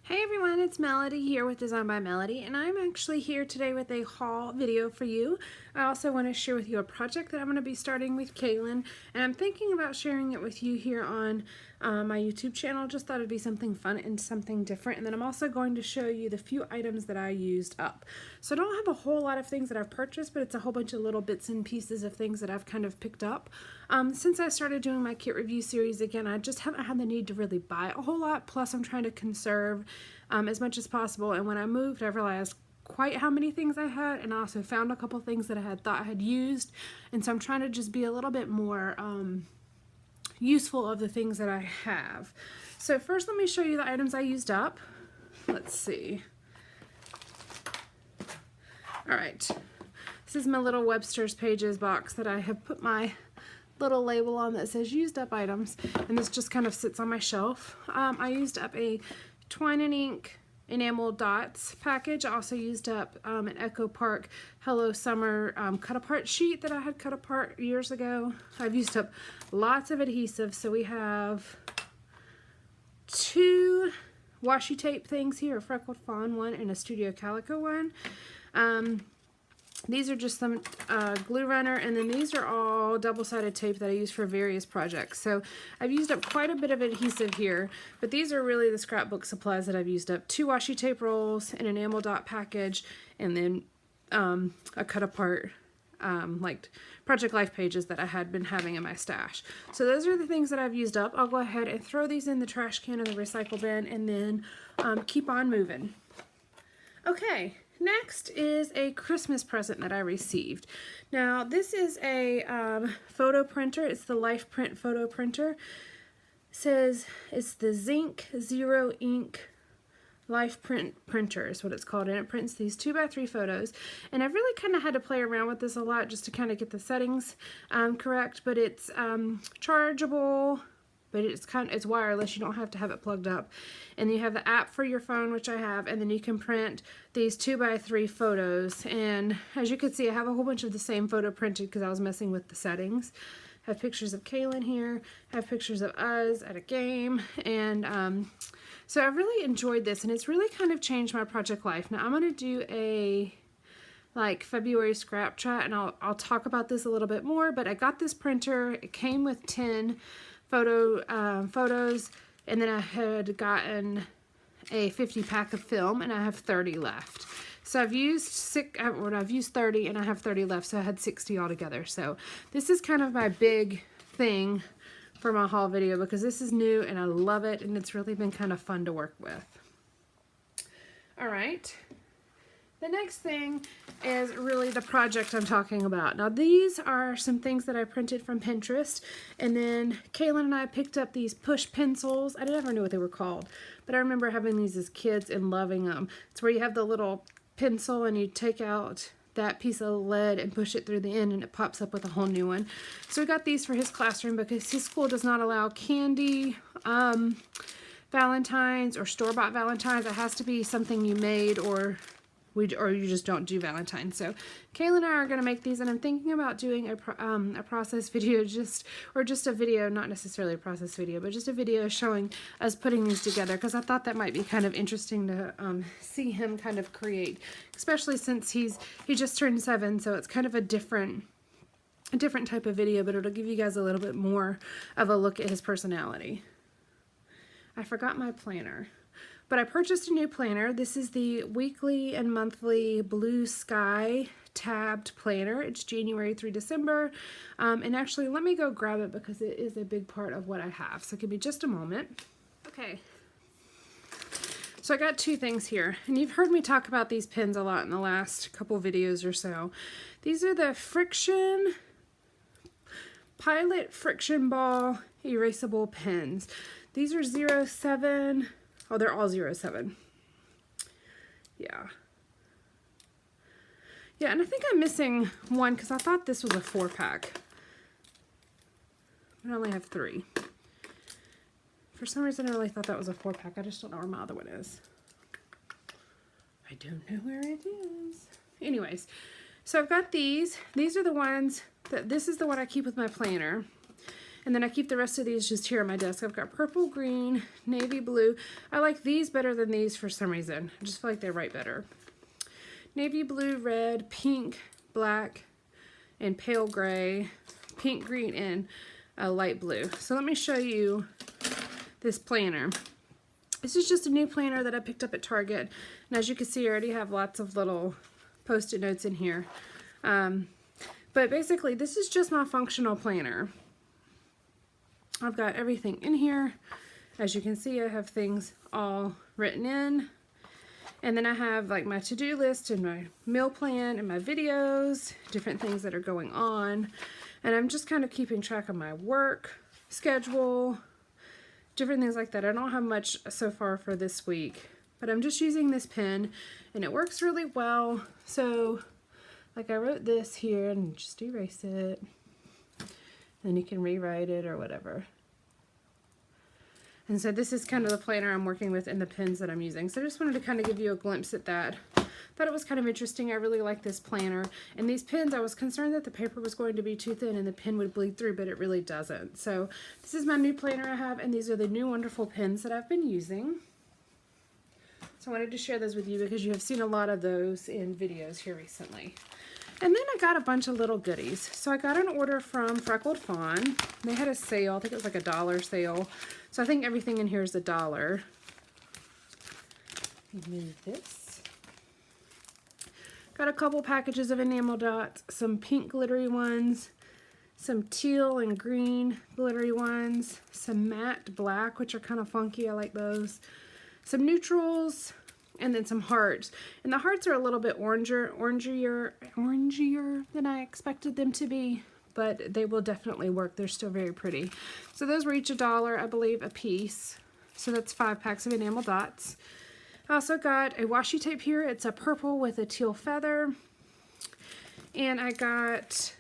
Hey everyone, it's Melody here with Design by Melody, and I'm actually here today with a haul video for you. I also want to share with you a project that I'm going to be starting with Kaylin, and I'm thinking about sharing it with you here on my YouTube channel. Just thought it'd be something fun and something different, and then I'm also going to show you the few items that I used up. So I don't have a whole lot of things that I've purchased, but it's a whole bunch of little bits and pieces of things that I've kind of picked up. Since I started doing my kit review series again, I just haven't had the need to really buy a whole lot, plus I'm trying to conserve as much as possible, and when I moved I realized quite how many things I had, and I also found a couple things that I had thought I had used, and so I'm trying to just be a little bit more useful of the things that I have. So first let me show you the items I used up. Let's see. Alright, this is my little Webster's Pages box that I have put my little label on that says used up items, and this just kind of sits on my shelf. I used up a Twine and Ink enamel dots package. I also used up an Echo Park Hello Summer cut apart sheet that I had cut apart years ago. I've used up lots of adhesive, so we have two washi tape things here, a Freckled Fawn one and a Studio Calico one. These are just some glue runner, and then these are all double-sided tape that I use for various projects. So I've used up quite a bit of adhesive here, but these are really the scrapbook supplies that I've used up. Two washi tape rolls, an enamel dot package, and then a cut-apart like Project Life pages that I had been having in my stash. So those are the things that I've used up. I'll go ahead and throw these in the trash can or the recycle bin, and then keep on moving. Okay. Next is a Christmas present that I received. Now this is a photo printer. It's the Life Print photo printer. It says it's the Zinc Zero Ink Life Print printer is what it's called, and it prints these 2x3 photos. And I've really kind of had to play around with this a lot just to kind of get the settings correct, but it's chargeable. But it's wireless. You don't have to have it plugged up. And you have the app for your phone, which I have, and then you can print these 2x3 photos. And as you can see, I have a whole bunch of the same photo printed because I was messing with the settings. I have pictures of Kaylin here. I have pictures of us at a game. And so I really enjoyed this, and it's really kind of changed my project life. Now I'm going to do a February scrap chat, and I'll talk about this a little bit more. But I got this printer. It came with 10 photos, and then I had gotten a 50 pack of film, and I have 30 left. So I've used 30 and I have 30 left, so I had 60 altogether. So this is kind of my big thing for my haul video because this is new and I love it, and it's really been kind of fun to work with. All right. The next thing is really the project I'm talking about. Now these are some things that I printed from Pinterest, and then Kaylin and I picked up these push pencils. I never knew what they were called, but I remember having these as kids and loving them. It's where you have the little pencil and you take out that piece of lead and push it through the end, and it pops up with a whole new one. So we got these for his classroom because his school does not allow candy, Valentines, or store-bought Valentines. It has to be something you made, or you just don't do Valentine's. So Kaylin and I are going to make these, and I'm thinking about doing a process video, just a video, not necessarily a process video, but just a video showing us putting these together, because I thought that might be kind of interesting to see him kind of create, especially since he just turned 7, so it's kind of a different type of video, but it'll give you guys a little bit more of a look at his personality. I forgot my planner. But I purchased a new planner. This is the weekly and monthly Blue Sky tabbed planner. It's January through December. And actually, let me go grab it because it is a big part of what I have. So give me just a moment. Okay. So I got two things here. And you've heard me talk about these pens a lot in the last couple videos or so. These are the Pilot Friction Ball erasable pens. These are 07. Oh, they're all 07. Yeah. Yeah, and I think I'm missing one because I thought this was a 4-pack. I only have 3. For some reason, I really thought that was a 4-pack. I just don't know where my other one is. I don't know where it is. Anyways, so I've got these. These are the ones this is the one I keep with my planner. And then I keep the rest of these just here on my desk. I've got purple, green, navy blue. I like these better than these for some reason. I just feel like they write better. Navy blue, red, pink, black, and pale gray, pink, green, and light blue. So let me show you this planner. This is just a new planner that I picked up at Target. And as you can see, I already have lots of little Post-it notes in here. But basically, this is just my functional planner. I've got everything in here. As you can see, I have things all written in. And then I have like my to-do list and my meal plan and my videos, different things that are going on. And I'm just kind of keeping track of my work schedule, different things like that. I don't have much so far for this week, but I'm just using this pen and it works really well. So like I wrote this here and just erase it. Then you can rewrite it or whatever. And so this is kind of the planner I'm working with and the pens that I'm using. So I just wanted to kind of give you a glimpse at that. Thought it was kind of interesting. I really like this planner. And these pens, I was concerned that the paper was going to be too thin and the pen would bleed through, but it really doesn't. So this is my new planner I have, and these are the new wonderful pens that I've been using. So I wanted to share those with you because you have seen a lot of those in videos here recently. And then I got a bunch of little goodies. So I got an order from Freckled Fawn. They had a sale. I think it was like $1 sale. So I think everything in here is $1. Move this. Got a couple packages of enamel dots, some pink glittery ones, some teal and green glittery ones, some matte black, which are kind of funky. I like those. Some neutrals, and then some hearts. And the hearts are a little bit orangier than I expected them to be, but they will definitely work. They're still very pretty. So those were each $1, I believe, a piece. So that's 5 packs of enamel dots. I also got a washi tape here. It's a purple with a teal feather. And I got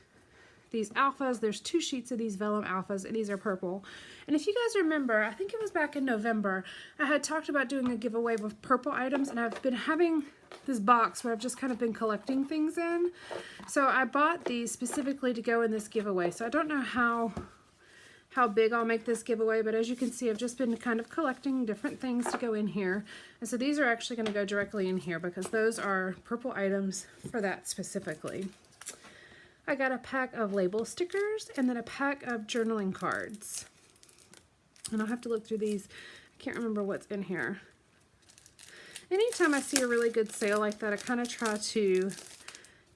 these alphas. There's 2 sheets of these vellum alphas, and these are purple. And if you guys remember, I think it was back in November, I had talked about doing a giveaway with purple items, and I've been having this box where I've just kind of been collecting things in. So I bought these specifically to go in this giveaway. So I don't know how big I'll make this giveaway, but as you can see, I've just been kind of collecting different things to go in here. And so these are actually going to go directly in here because those are purple items for that specifically. I got a pack of label stickers and then a pack of journaling cards. And I'll have to look through these. I can't remember what's in here. Anytime I see a really good sale like that, I kind of try to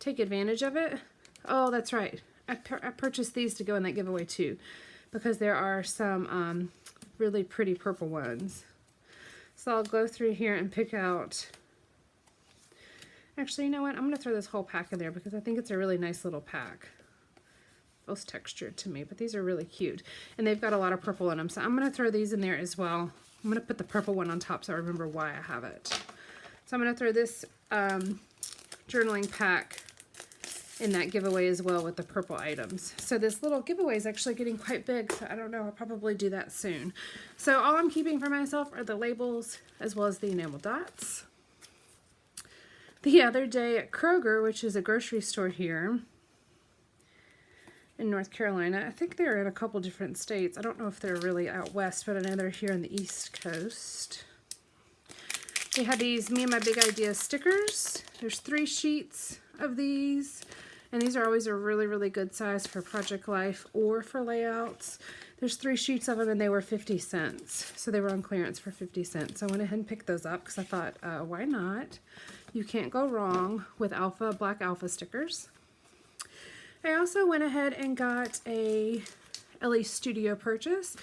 take advantage of it. Oh, that's right. I purchased these to go in that giveaway too, because there are some really pretty purple ones. So I'll go through here and pick out. Actually, you know what? I'm going to throw this whole pack in there because I think it's a really nice little pack. Feels textured to me, but these are really cute. And they've got a lot of purple in them, so I'm going to throw these in there as well. I'm going to put the purple one on top so I remember why I have it. So I'm going to throw this journaling pack in that giveaway as well with the purple items. So this little giveaway is actually getting quite big, so I don't know, I'll probably do that soon. So all I'm keeping for myself are the labels as well as the enamel dots. The other day at Kroger, which is a grocery store here in North Carolina, I think they're in a couple different states. I don't know if they're really out west, but I know they're here on the East Coast. They had these Me and My Big Idea stickers. There's 3 sheets of these, and these are always a really, really good size for Project Life or for layouts. There's 3 sheets of them, and they were 50 cents. So they were on clearance for 50 cents. So I went ahead and picked those up because I thought, why not? You can't go wrong with black alpha stickers. I also went ahead and got a Ellie Studio purchase.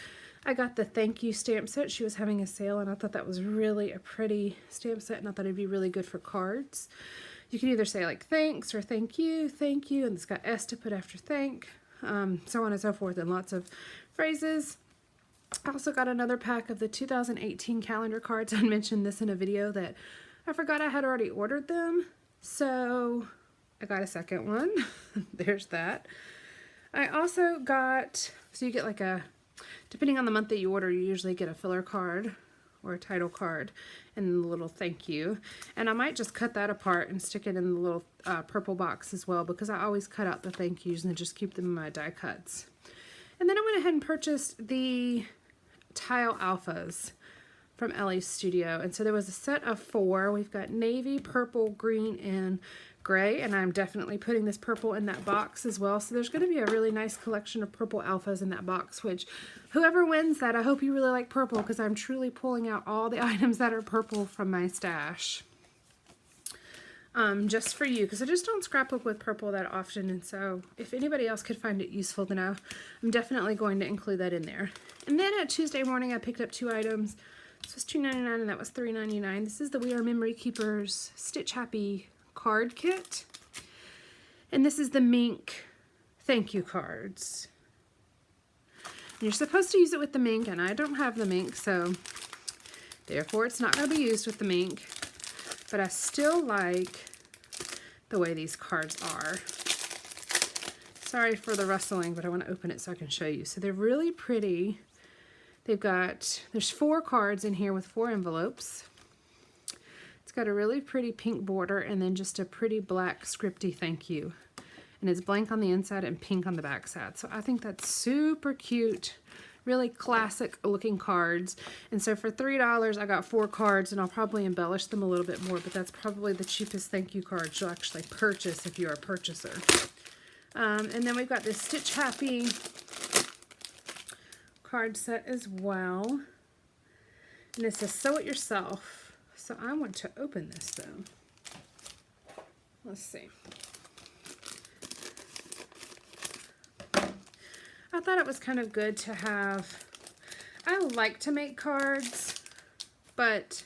I got the thank you stamp set. She was having a sale, and I thought that was really a pretty stamp set, and I thought it'd be really good for cards. You can either say like thanks or thank you, and it's got S to put after thank, so on and so forth, and lots of phrases. I also got another pack of the 2018 calendar cards. I mentioned this in a video that I forgot I had already ordered them, so I got a second one. There's that. I also got, so you get like a, depending on the month that you order, you usually get a filler card or a title card and a little thank you. And I might just cut that apart and stick it in the little purple box as well, because I always cut out the thank yous and just keep them in my die cuts. And then I went ahead and purchased the Tile Alphas from Ellie's Studio. And so there was a set of 4. We've got navy, purple, green, and gray. And I'm definitely putting this purple in that box as well. So there's going to be a really nice collection of purple alphas in that box, which whoever wins that, I hope you really like purple, because I'm truly pulling out all the items that are purple from my stash. Just for you, because I just don't scrapbook with purple that often, and so if anybody else could find it useful, then I'm definitely going to include that in there. And then at Tuesday morning, I picked up 2 items. This was $2.99 and that was $3.99. This is the We Are Memory Keepers Stitch Happy card kit, and this is the Mink thank you cards. And you're supposed to use it with the mink, and I don't have the mink, so therefore it's not going to be used with the mink. But I still like the way these cards are. Sorry for the rustling, but I want to open it so I can show you. So they're really pretty. There's 4 cards in here with 4 envelopes. It's got a really pretty pink border and then just a pretty black scripty thank you. And it's blank on the inside and pink on the back side. So I think that's super cute. Really classic looking cards. And so for $3 I got 4 cards, and I'll probably embellish them a little bit more, but that's probably the cheapest thank you cards you'll actually purchase if you're a purchaser. And then we've got this Stitch Happy card set as well. And it says sew it yourself. So I want to open this though. Let's see. I thought it was kind of good to have, I like to make cards, but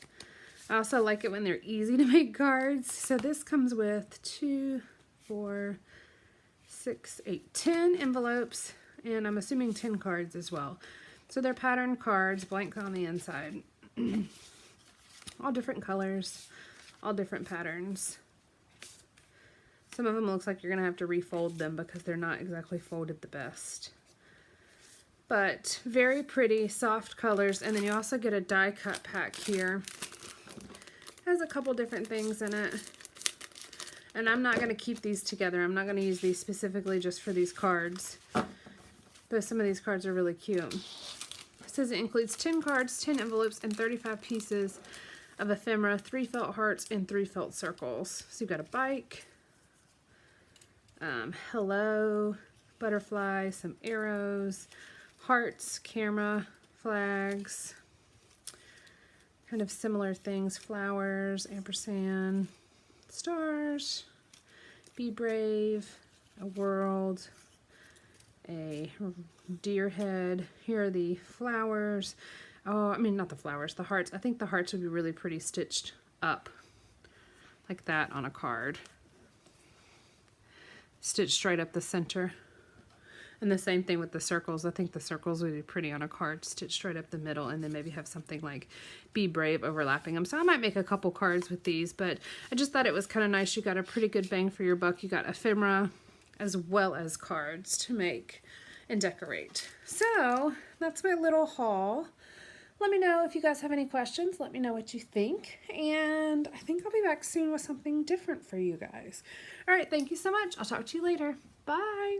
I also like it when they're easy to make cards. So this comes with 2, 4, 6, 8, 10 envelopes, and I'm assuming 10 cards as well. So they're patterned cards, blank on the inside. All different colors, all different patterns. Some of them looks like you're going to have to refold them because they're not exactly folded the best. But very pretty, soft colors. And then you also get a die cut pack here. It has a couple different things in it. And I'm not going to keep these together. I'm not going to use these specifically just for these cards. Though some of these cards are really cute. It says it includes 10 cards, 10 envelopes, and 35 pieces of ephemera, 3 felt hearts, and 3 felt circles. So you've got a bike, hello, butterfly, some arrows, hearts, camera, flags, kind of similar things, flowers, ampersand, stars, be brave, a world, a deer head. Here are the flowers. Oh, I mean, not the flowers, the hearts. I think the hearts would be really pretty stitched up like that on a card. Stitched straight up the center. And the same thing with the circles. I think the circles would be pretty on a card, stitched straight up the middle, and then maybe have something like be brave overlapping them. So I might make a couple cards with these, but I just thought it was kind of nice. You got a pretty good bang for your buck. You got ephemera as well as cards to make and decorate. So that's my little haul. Let me know if you guys have any questions. Let me know what you think. And I think I'll be back soon with something different for you guys. All right, thank you so much. I'll talk to you later. Bye.